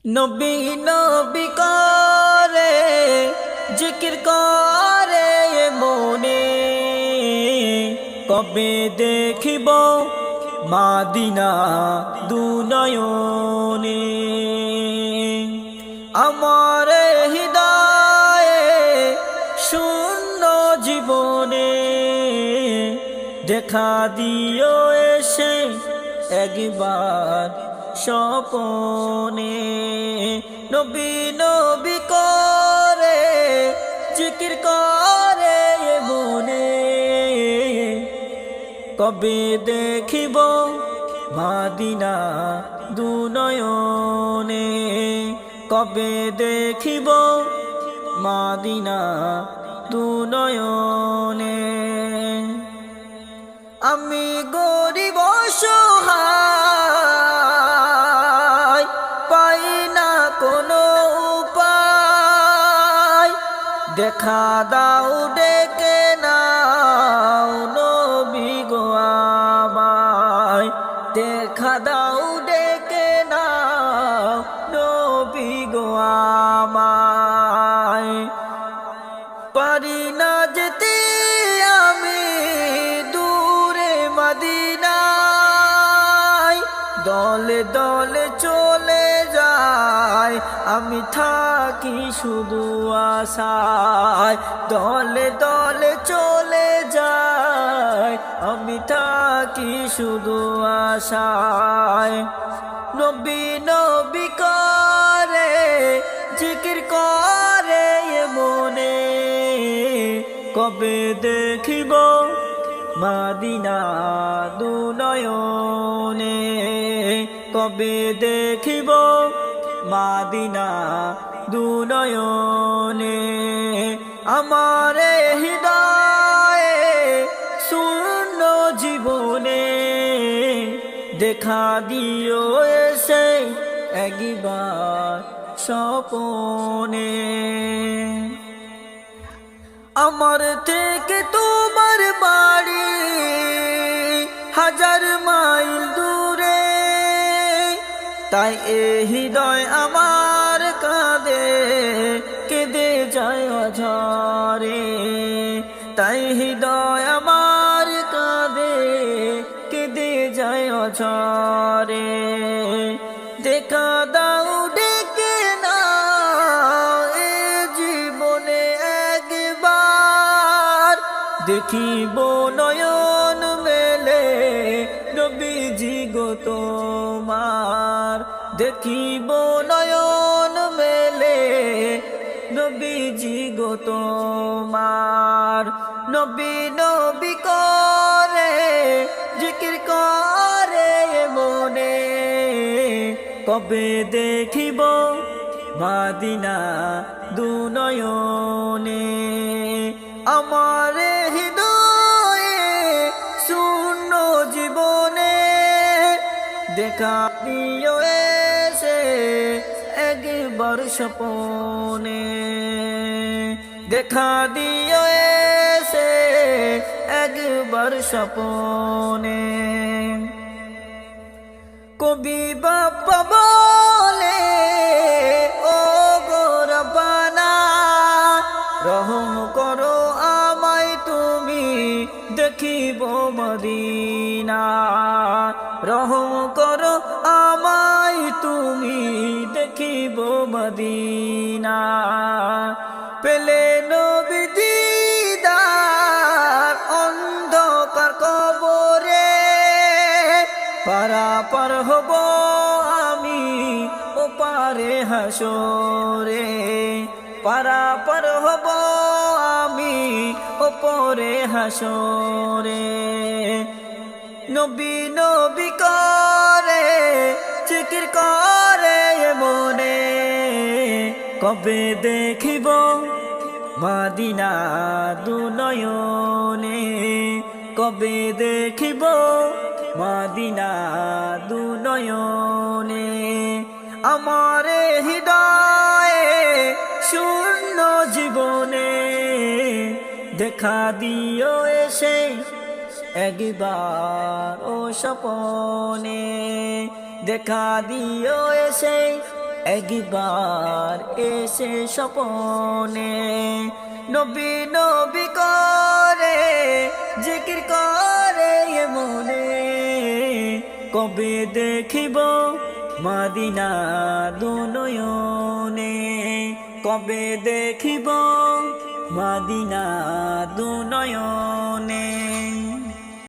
নবী নবী করে জিকির করে মনে, কবে দেখিব মাদিনা দুনয়নে। আমার হৃদয়ে শূন্য জীবনে দেখা দিও এসে একবার স্বপনে। নবী নবী করে জিকির করে মনে, কবে দেখিব মাদিনা দুনয়নে, কবে দেখিব মাদিনা দুনয়নে। আমি গরিব অসহায়, পাই না কোনো উপায়, দেখা দাও ডেকে নাও নবী গো আমায়, দেখা দাও ডেকে নাও নবী গো আমায়। পারি না যেতে আমি দূরে মদিনায়, দলে দলে চলে যায় আমি থাকি শুধু আশায়, দলে দলে চলে যায় আমি থাকি শুধু আশায়। নবী নবী করে জিকির করে মনে, কবে দেখিব মাদিনা দুনয়নে, কবে দেখিব মাদিনা দুনয়নে। আমার হৃদয়ে শূন্য জীবনে দেখা দিও এসে একবার স্বপনে। আমার থেকে তোমার বাড়ি হাজার মাইল দূরে, তাই এ হৃদয় আমার কাঁদে কেঁদে যায় অঝরে, তাই হৃদয় আমার কাঁদে কেঁদে যায় অঝরে। দেখা দাও ডেকে নাও এ জীবনে একবার, দেখিব নয়ন মেলে নবীজি গো তোমার, দেখিব নয়ন মেলে নবীজি গো তোমার। নবী নবী করে জিকির করে মনে, কবে দেখিব মাদিনা দুনয়নে। আমার হৃদয়ে শূন্য জীবনে দেখা দিও এসে একবার স্বপনে, দেখা দিও এসে একবার স্বপনে। কবি বাপ্পা বলে ও গো রব্বানা, রহম করো আমায় তুমি দেখিব মদিনা, রহম করো আমায় তুমি দেখিব মদিনা। পেলে নবীর দিদার অন্ধকার কবরে, পারাপার হব আমি ওপারে হাসরে, পারাপার হব আমি ওপরে হাসরে। নবী নবী করে জিকির করে মনে, কবে দেখিব মাদিনা দুনয়নে, কবে দেখিব মাদিনা দুনয়নে। আমার হৃদয়ে শূন্য জীবনে দেখা দিও এসে একবার ও স্বপনে, দেখা দিও এসে একবার এসে স্বপনে নবী নবী করে জিকির করে এ মনে কবে দেখিব মদিনা দুনয়নে কবে দেখিব মদিনা দুনয়নে